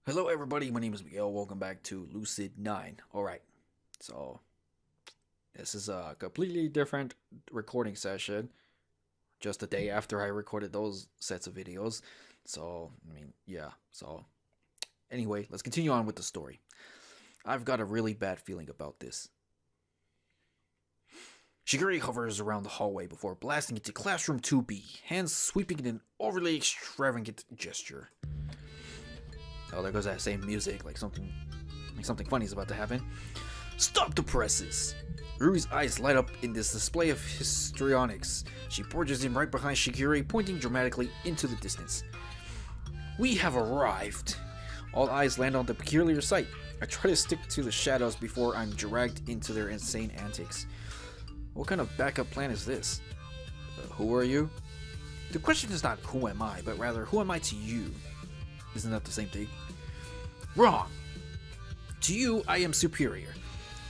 Hello everybody, my name is Miguel. Welcome back to Lucid9. Alright, so this is a completely different recording session. Just a day after I recorded those sets of videos. So, anyway, let's continue on with the story. I've got a really bad feeling about this. Shiguri hovers around the hallway before blasting into classroom 2B, hands sweeping in an overly extravagant gesture. Oh, there goes that same music, like something funny is about to happen. Stop the presses! Rui's eyes light up in this display of histrionics. She forges in right behind Shiguri, pointing dramatically into the distance. We have arrived! All eyes land on the peculiar sight. I try to stick to the shadows before I'm dragged into their insane antics. What kind of backup plan is this? Who are you? The question is not who am I, but rather who am I to you? Isn't that the same thing? Wrong! To you, I am superior.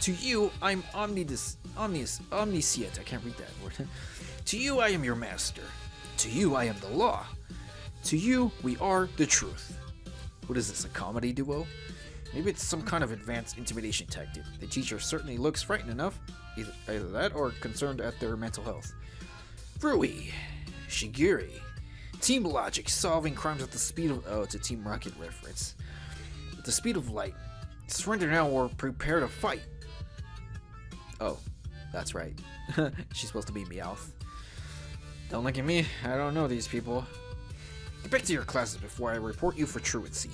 To you, I'm omniscient. I can't read that word. To you, I am your master. To you, I am the law. To you, we are the truth. What is this, a comedy duo? Maybe it's some kind of advanced intimidation tactic. The teacher certainly looks frightened enough. Either that or concerned at their mental health. Rui. Shiguri. Team Logic, solving crimes at the speed of... Oh, it's a Team Rocket reference. At the speed of light. Surrender now or prepare to fight. Oh, that's right. She's supposed to be Meowth. Don't look at me. I don't know these people. Get back to your classes before I report you for truancy.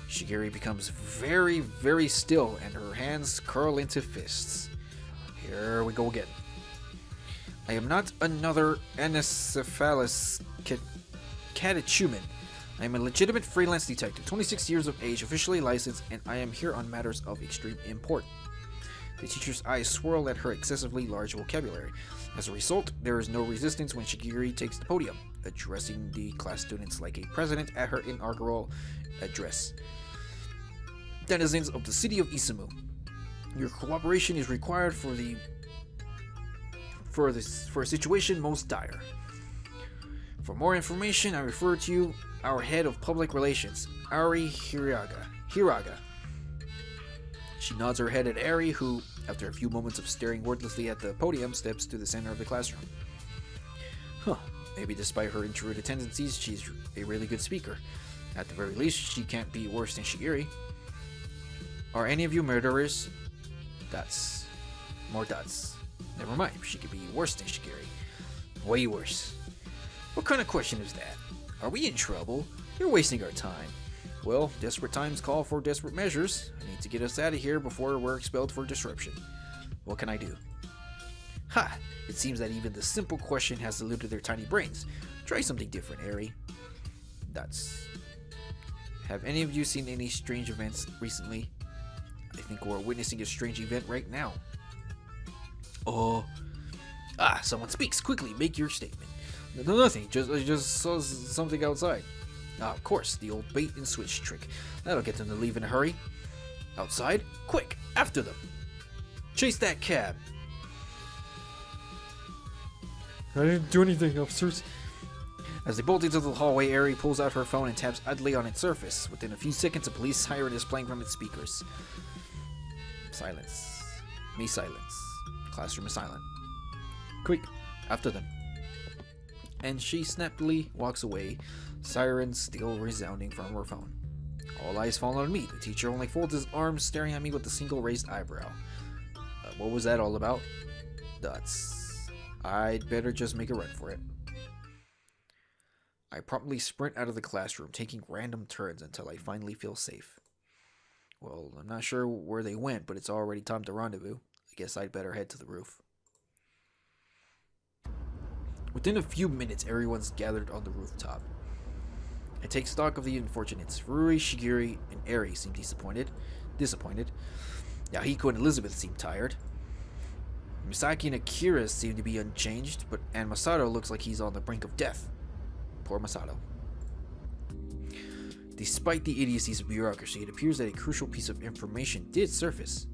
Shiguri becomes very, very still and her hands curl into fists. Here we go again. I am not another anencephalous catechumen. I am a legitimate freelance detective, 26 years of age, officially licensed, and I am here on matters of extreme import. The teacher's eyes swirl at her excessively large vocabulary. As a result, there is no resistance when Shiguri takes the podium, addressing the class students like a president at her inaugural address. Denizens of the city of Isamu, your cooperation is required for a situation most dire. For more information, I refer to you, our head of public relations, Ari Hiraga. She nods her head at Ari, who, after a few moments of staring wordlessly at the podium, steps to the center of the classroom. Maybe despite her introverted tendencies, she's a really good speaker. At the very least, she can't be worse than Shiguri. Are any of you murderers? Dots. More dots. Never mind, she could be worse than Shiguri. Way worse. What kind of question is that? Are we in trouble? You're wasting our time. Well, desperate times call for desperate measures. I need to get us out of here before we're expelled for disruption. What can I do? Ha! It seems that even the simple question has eluded their tiny brains. Try something different, Ari. Dots. Have any of you seen any strange events recently? I think we're witnessing a strange event right now. Someone speaks. Quickly, make your statement. No, nothing. I just saw something outside. Of course, the old bait and switch trick. That'll get them to leave in a hurry. Outside? Quick, after them. Chase that cab. I didn't do anything, officers. As they bolt into the hallway, Ari pulls out her phone and taps idly on its surface. Within a few seconds, a police siren is playing from its speakers. Silence. Me silence. Classroom is silent. Quick, after them. And she snappily walks away, sirens still resounding from her phone. All eyes fall on me. The teacher only folds his arms, staring at me with a single raised eyebrow. What was that all about? Dots. I'd better just make a run for it. I promptly sprint out of the classroom, taking random turns until I finally feel safe. Well, I'm not sure where they went, but it's already time to rendezvous. I guess I'd better head to the roof. Within a few minutes, everyone's gathered on the rooftop. I take stock of the unfortunates. Rui, Shiguri, and Ari seem disappointed. Yahiko and Elizabeth seem tired. Misaki and Akira seem to be unchanged, and Masato looks like he's on the brink of death. Poor Masato. Despite the idiocies of bureaucracy, it appears that a crucial piece of information did surface.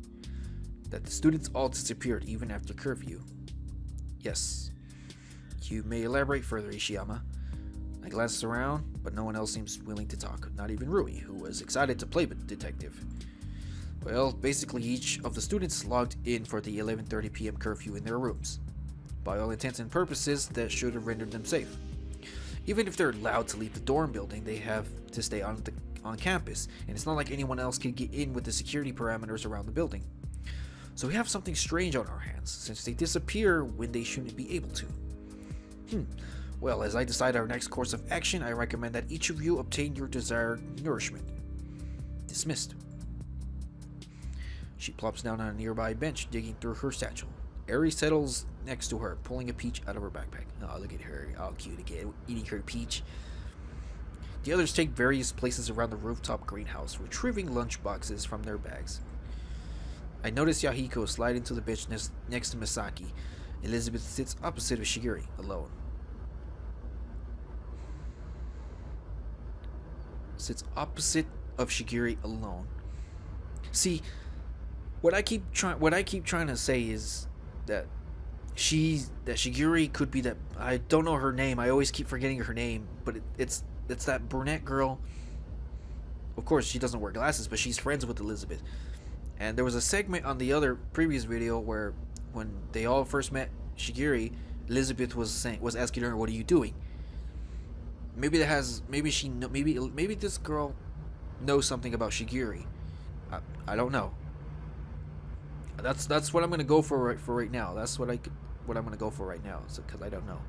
That the students all disappeared even after curfew. Yes. You may elaborate further, Ishiyama. I glanced around. but no one else seems willing to talk, not even Rui, who was excited to play detective. Well, basically each of the students logged in for the 11:30 p.m. curfew in their rooms. By all intents and purposes, that should have rendered them safe. Even if they're allowed to leave the dorm building, they have to stay on campus, and it's not like anyone else can get in with the security parameters around the building. So we have something strange on our hands, since they disappear when they shouldn't be able to. Well, as I decide our next course of action, I recommend that each of you obtain your desired nourishment. Dismissed. She plops down on a nearby bench, digging through her satchel. Eri settles next to her, pulling a peach out of her backpack. Oh, look at her, all cute again, eating her peach. The others take various places around the rooftop greenhouse, retrieving lunchboxes from their bags. I notice Yahiko slide into the bench next to Misaki. Elizabeth sits opposite of Shigeri, alone. See, what I keep trying to say is that Shigeri could be that. I don't know her name. I always keep forgetting her name, but it's that brunette girl. Of course, she doesn't wear glasses, but she's friends with Elizabeth. And there was a segment on the other previous video where, when they all first met Shigeri, Elizabeth was asking her, "What are you doing?" Maybe this girl knows something about Shigeri. I don't know. That's what I'm gonna go for right now. That's what I'm gonna go for right now. So, because I don't know.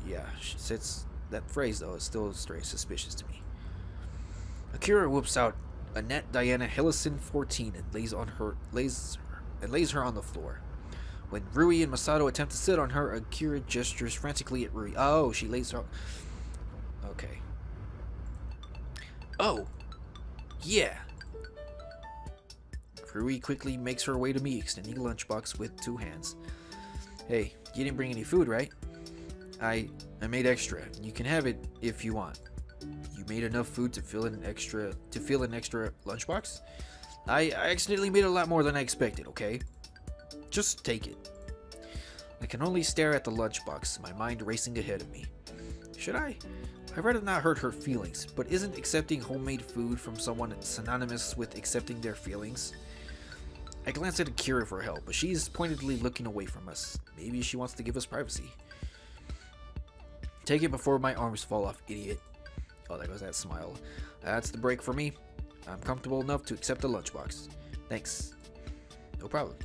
Yeah, it's that phrase though is still strange, suspicious to me. Akira whoops out Annette Diana Hillison 14 and lays her on the floor. When Rui and Masato attempt to sit on her, Akira gestures frantically at Rui. Oh, she lays her. Okay. Oh, yeah. Rui quickly makes her way to me, extending a lunchbox with 2 hands. Hey, you didn't bring any food, right? I made extra. You can have it if you want. You made enough food to fill an extra lunchbox? I accidentally made a lot more than I expected, okay? Just take it. I can only stare at the lunchbox, my mind racing ahead of me. Should I? I'd rather not hurt her feelings, but isn't accepting homemade food from someone synonymous with accepting their feelings? I glance at Akira for help, but she's pointedly looking away from us. Maybe she wants to give us privacy. Take it before my arms fall off, idiot. Oh, there goes that smile. That's the break for me. I'm comfortable enough to accept the lunchbox. Thanks. No problem.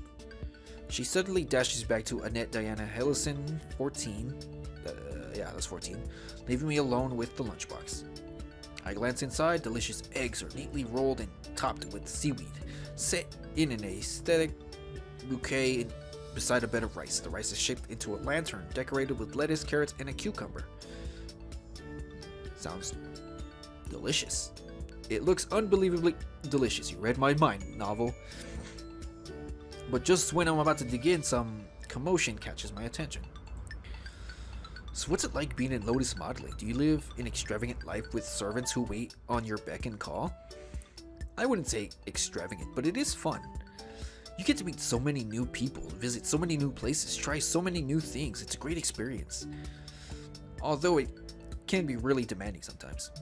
She suddenly dashes back to Annette Diana Hillison 14. Yeah, that's 14. Leaving me alone with the lunchbox. I glance inside. Delicious eggs are neatly rolled and topped with seaweed, set in an aesthetic bouquet beside a bed of rice. The rice is shaped into a lantern, decorated with lettuce, carrots, and a cucumber. Sounds delicious. It looks unbelievably delicious. You read my mind, novel. But just when I'm about to dig in, some commotion catches my attention. So what's it like being in Lotus Modeling? Do you live an extravagant life with servants who wait on your beck and call? I wouldn't say extravagant, but it is fun. You get to meet so many new people, visit so many new places, try so many new things. It's a great experience. Although it can be really demanding sometimes.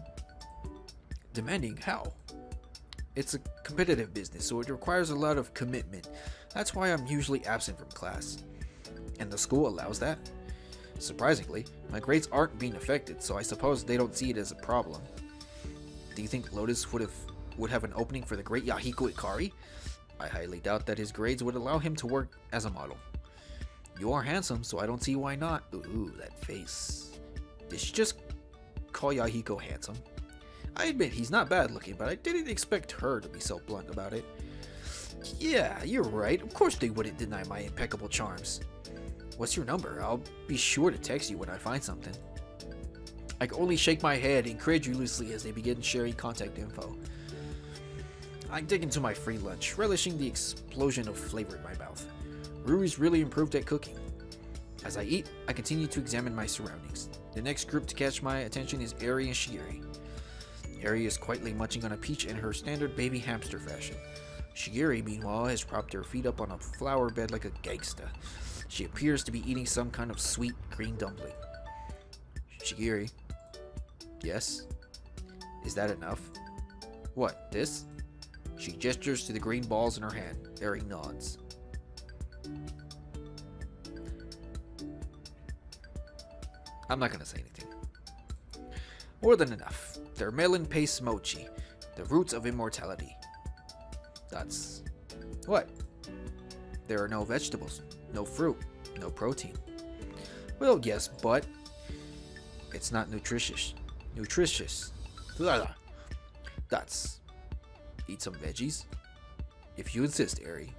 Demanding? How? It's a competitive business, so it requires a lot of commitment. That's why I'm usually absent from class. And the school allows that. Surprisingly, my grades aren't being affected, so I suppose they don't see it as a problem. Do you think Lotus would have an opening for the great Yahiko Ikari? I highly doubt that his grades would allow him to work as a model. You are handsome, so I don't see why not. Ooh, that face. Did she just call Yahiko handsome? I admit he's not bad looking, but I didn't expect her to be so blunt about it. Yeah, you're right. Of course they wouldn't deny my impeccable charms. What's your number? I'll be sure to text you when I find something. I can only shake my head incredulously as they begin sharing contact info. I dig into my free lunch, relishing the explosion of flavor in my mouth. Rui's really improved at cooking. As I eat, I continue to examine my surroundings. The next group to catch my attention is Eri and Shigeri. Eri is quietly munching on a peach in her standard baby hamster fashion. Shigeri, meanwhile, has propped her feet up on a flower bed like a gangsta. She appears to be eating some kind of sweet green dumpling. Shigeri, Yes? Is that enough? What, this? She gestures to the green balls in her hand. Eri nods. I'm not gonna say anything. More than enough. They're melon paste mochi, the roots of immortality. That's... What? There are no vegetables, no fruit, no protein. Well, yes, but... It's not nutritious. That's... Eat some veggies? If you insist, Eri.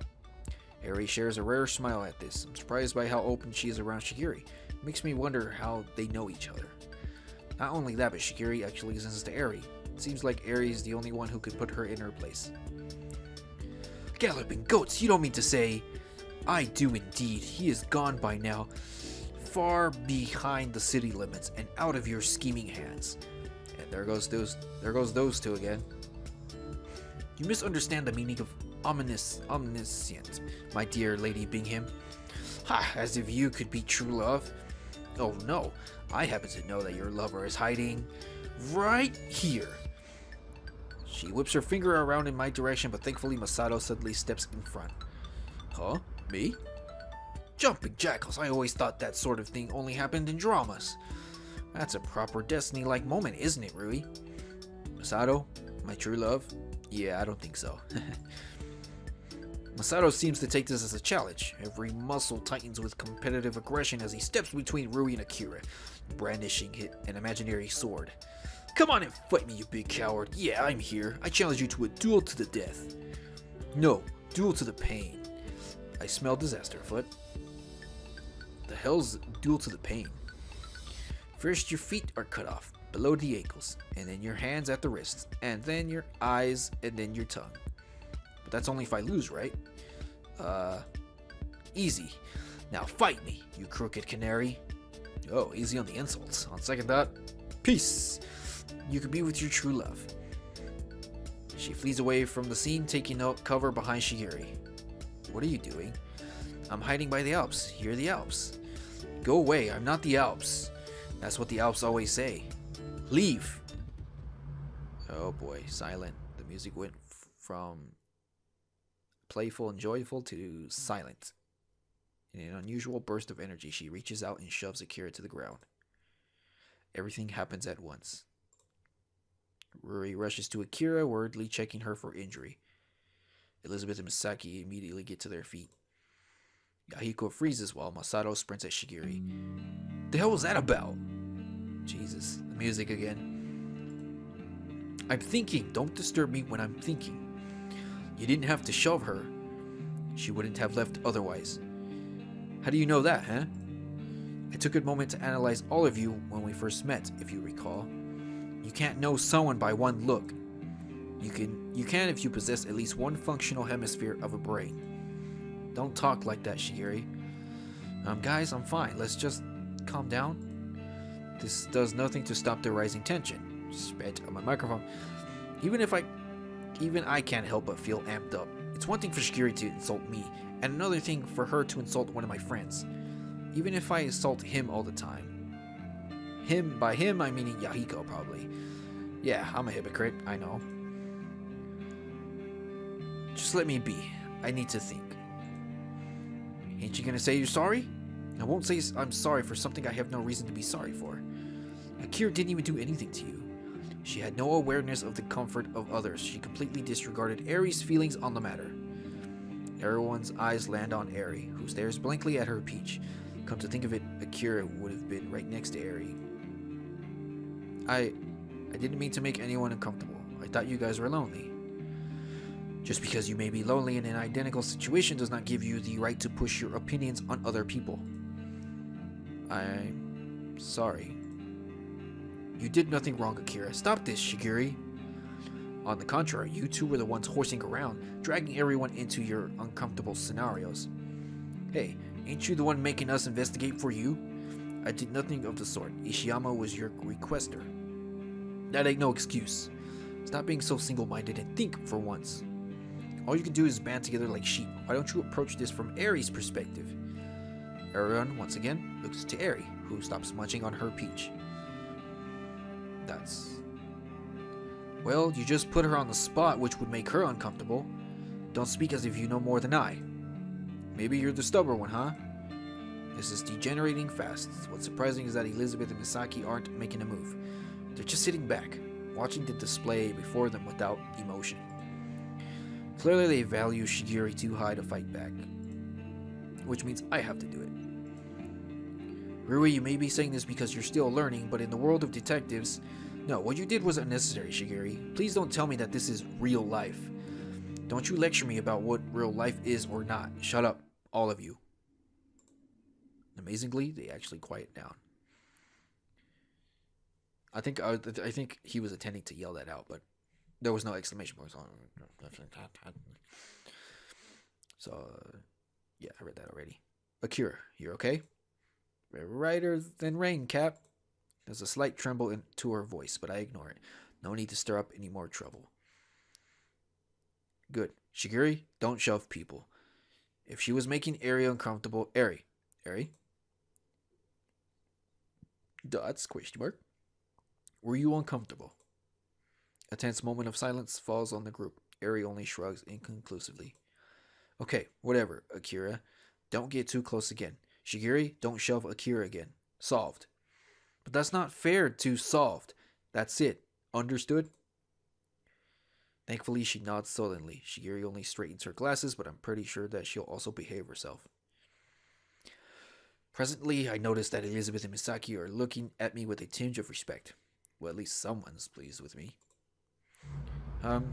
Eri shares a rare smile at this. I'm surprised by how open she is around Shigiri. It makes me wonder how they know each other. Not only that, but Shigiri actually listens to Eri. It seems like Eri is the only one who could put her in her place. Galloping goats, you don't mean to say... I do indeed. He is gone by now. Far behind the city limits and out of your scheming hands. And there goes those two again. You misunderstand the meaning of omniscient, my dear Lady Bingham. Ha! As if you could be true love. Oh no, I happen to know that your lover is hiding right here. She whips her finger around in my direction, but thankfully Masato suddenly steps in front. Huh? Me? Jumping jackals, I always thought that sort of thing only happened in dramas. That's a proper Destiny-like moment, isn't it, Rui? Masato, my true love? Yeah, I don't think so. Masato seems to take this as a challenge. Every muscle tightens with competitive aggression as he steps between Rui and Akira, brandishing an imaginary sword. Come on and fight me, you big coward. Yeah, I'm here. I challenge you to a duel to the death. No, duel to the pain. I smell disaster afoot. The hell's duel to the pain? First your feet are cut off, below the ankles, and then your hands at the wrists, and then your eyes, and then your tongue. But that's only if I lose, right? Easy. Now fight me, you crooked canary. Oh, easy on the insults. On second thought, peace. You can be with your true love. She flees away from the scene, taking cover behind Shigiri. What are you doing? I'm hiding by the Alps. You're the Alps. Go away, I'm not the Alps. That's what the Alps always say. Leave. Oh boy, silent. The music went from playful and joyful to silent. In an unusual burst of energy, she reaches out and shoves Akira to the ground. Everything happens at once. Ruri rushes to Akira, worriedly checking her for injury. Elizabeth and Misaki immediately get to their feet. Yahiko freezes while Masato sprints at Shigiri. The hell was that about? Jesus, the music again. I'm thinking. Don't disturb me when I'm thinking. You didn't have to shove her. She wouldn't have left otherwise. How do you know that, huh? I took a moment to analyze all of you when we first met, if you recall. You can't know someone by one look. You can if you possess at least one functional hemisphere of a brain. Don't talk like that, Shigiri. Guys, I'm fine. Let's just calm down. This does nothing to stop the rising tension. Spit on my microphone. Even I can't help but feel amped up. It's one thing for Shigiri to insult me, and another thing for her to insult one of my friends. Even if I insult him all the time. By him, I'm meaning Yahiko, probably. Yeah, I'm a hypocrite, I know. Just let me be. I need to think. Ain't you gonna say you're sorry? I won't say I'm sorry for something I have no reason to be sorry for. Akira didn't even do anything to you. She had no awareness of the comfort of others. She completely disregarded Eri's feelings on the matter. Everyone's eyes land on Eri, who stares blankly at her peach. Come to think of it, Akira would have been right next to Eri. I didn't mean to make anyone uncomfortable. I thought you guys were lonely. Just because you may be lonely in an identical situation does not give you the right to push your opinions on other people. I'm sorry. You did nothing wrong, Akira. Stop this, Shigiri. On the contrary, you two were the ones horsing around, dragging everyone into your uncomfortable scenarios. Hey, ain't you the one making us investigate for you? I did nothing of the sort. Ishiyama was your requester. That ain't no excuse. Stop being so single-minded and think for once. All you can do is band together like sheep. Why don't you approach this from Eri's perspective? Everyone, once again, looks to Eri, who stops munching on her peach. That's... Well, you just put her on the spot, which would make her uncomfortable. Don't speak as if you know more than I. Maybe you're the stubborn one, huh? This is degenerating fast. What's surprising is that Elizabeth and Misaki aren't making a move. They're just sitting back, watching the display before them without emotion. Clearly they value Shigiri too high to fight back. Which means I have to do it. Rui, you may be saying this because you're still learning, but in the world of detectives... No, what you did was unnecessary, Shigiri. Please don't tell me that this is real life. Don't you lecture me about what real life is or not. Shut up, all of you. Amazingly, they actually quiet down. I think he was intending to yell that out, but there was no exclamation marks on it. So, yeah, I read that already. Akira, you're okay? Brighter than rain, Cap. There's a slight tremble to her voice, but I ignore it. No need to stir up any more trouble. Good. Shigiri, don't shove people. If she was making Eri uncomfortable... Eri? Dots, question mark. Were you uncomfortable? A tense moment of silence falls on the group. Eri only shrugs inconclusively. Okay, whatever, Akira. Don't get too close again. Shigiri, don't shove Akira again. Solved. But that's not fair to solved. That's it. Understood? Thankfully, she nods sullenly. Shigiri only straightens her glasses, but I'm pretty sure that she'll also behave herself. Presently, I notice that Elizabeth and Misaki are looking at me with a tinge of respect. Well, at least someone's pleased with me.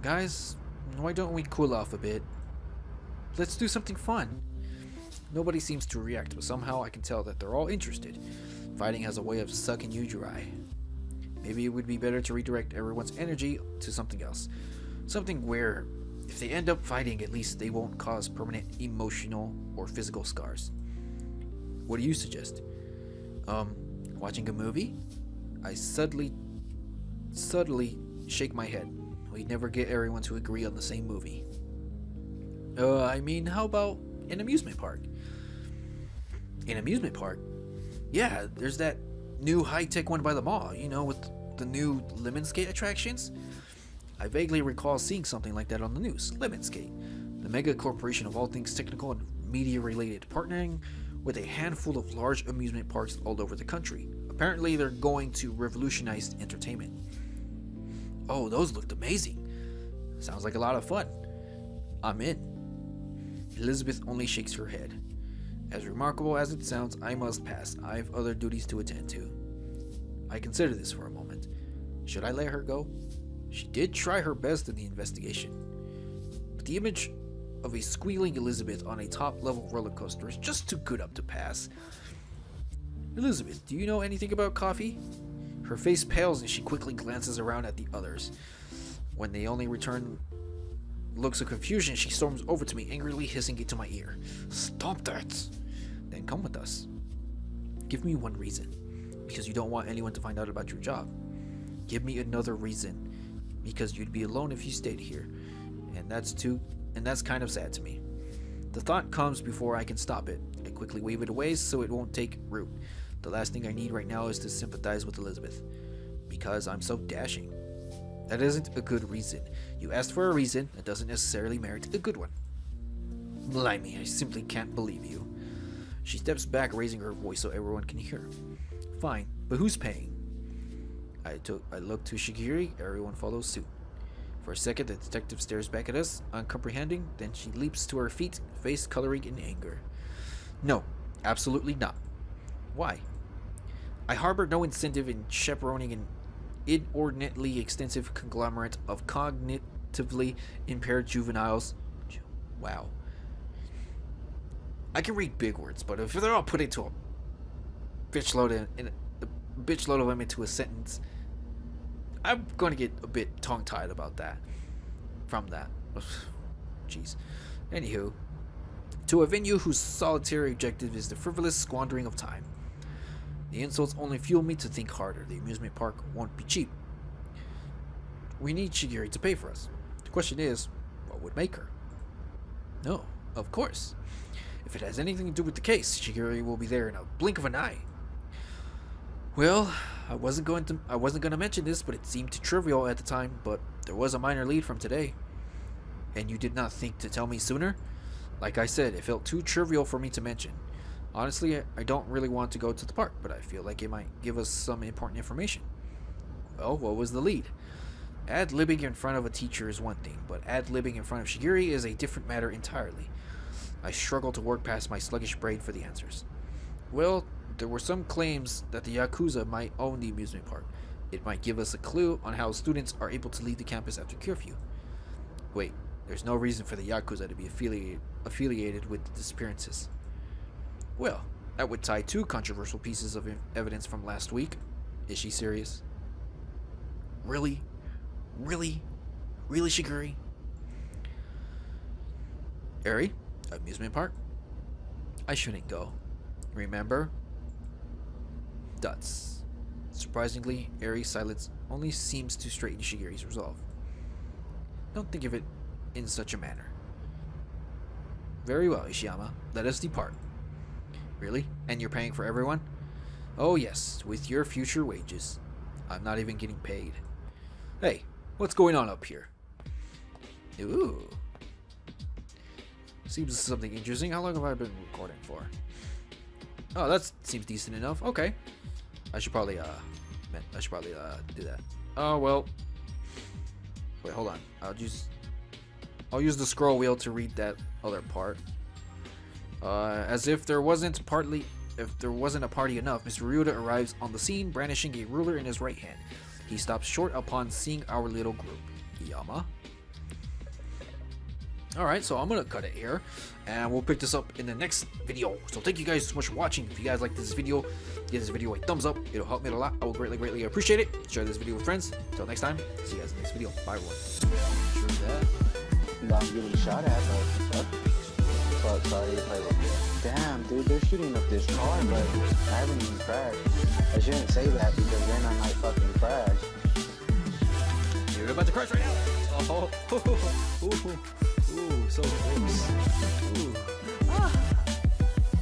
Guys, why don't we cool off a bit? Let's do something fun. Nobody seems to react, but somehow I can tell that they're all interested. Fighting has a way of sucking you dry. Maybe it would be better to redirect everyone's energy to something else. Something where, if they end up fighting, at least they won't cause permanent emotional or physical scars. What do you suggest? Watching a movie? I subtly shake my head. We'd never get everyone to agree on the same movie. I mean, how about an amusement park? An amusement park? Yeah, there's that new high-tech one by the mall, you know, with the new Lemon Skate attractions. I vaguely recall seeing something like that on the news. Lemon Skate, the mega corporation of all things technical and media-related, partnering with a handful of large amusement parks all over the country. Apparently, they're going to revolutionize entertainment. Oh, those looked amazing. Sounds like a lot of fun. I'm in. Elizabeth only shakes her head. As remarkable as it sounds, I must pass. I have other duties to attend to. I consider this for a moment. Should I let her go? She did try her best in the investigation. But the image of a squealing Elizabeth on a top-level roller coaster is just too good up to pass. Elizabeth, do you know anything about coffee? Her face pales and she quickly glances around at the others. When they only return looks of confusion, she storms over to me, angrily hissing into my ear. Stop that! Then come with us. Give me one reason. Because you don't want anyone to find out about your job. Give me another reason. Because you'd be alone if you stayed here. And that's kind of sad to me. The thought comes before I can stop it. I quickly wave it away so it won't take root. The last thing I need right now is to sympathize with Elizabeth. Because I'm so dashing. That isn't a good reason. You asked for a reason that doesn't necessarily merit a good one. Blimey, I simply can't believe you. She steps back, raising her voice so everyone can hear. Fine, but who's paying? I look to Shigiri, everyone follows suit. For a second, the detective stares back at us, uncomprehending, then she leaps to her feet, face coloring in anger. No, absolutely not. Why? I harbor no incentive in chaperoning an inordinately extensive conglomerate of cognitively impaired juveniles. Wow. I can read big words, but if they're all put into a bitchload of them into a sentence, I'm going to get a bit tongue-tied about that. From that. Jeez. Anywho, to a venue whose solitary objective is the frivolous squandering of time. The insults only fuel me to think harder. The amusement park won't be cheap. We need Shigiri to pay for us. The question is, what would make her? No, of course. If it has anything to do with the case, Shigiri will be there in a blink of an eye. Well, I wasn't going to mention this, but it seemed too trivial at the time, but there was a minor lead from today. And you did not think to tell me sooner? Like I said, it felt too trivial for me to mention. Honestly, I don't really want to go to the park, but I feel like it might give us some important information. Well, what was the lead? Ad-libbing in front of a teacher is one thing, but ad-libbing in front of Shigiri is a different matter entirely. I struggled to work past my sluggish brain for the answers. Well, there were some claims that the Yakuza might own the amusement park. It might give us a clue on how students are able to leave the campus after curfew. Wait, there's no reason for the Yakuza to be affiliated with the disappearances. Well, that would tie two controversial pieces of evidence from last week. Is she serious? Really? Really? Really, Shiguri? Eri, amusement park? I shouldn't go. Remember? Duts. Surprisingly, Eri's silence only seems to straighten Shiguri's resolve. Don't think of it in such a manner. Very well, Ishiyama. Let us depart. Really? And you're paying for everyone? Oh yes, with your future wages. I'm not even getting paid. Hey, what's going on up here? Ooh. Seems something interesting. How long have I been recording for? Oh, that seems decent enough. Okay. I should probably do that. Oh, well. Wait, hold on. I'll use the scroll wheel to read that other part. As if there wasn't a party enough, Mr. Ryuda arrives on the scene brandishing a ruler in his right hand. He stops short upon seeing our little group. Yama. Alright, so I'm gonna cut it here, and we'll pick this up in the next video. So thank you guys so much for watching. If you guys like this video, give this video a thumbs up. It'll help me a lot. I will greatly appreciate it. Share this video with friends. Until next time, see you guys in the next video. Bye, everyone. Sure that. No, I'm getting shot at, but sorry, damn, dude, they're shooting up this car, but I haven't even crashed. I shouldn't say that because then I might fucking crash. You're about to crash right now. Oh, ooh, so close. Ooh. Ah.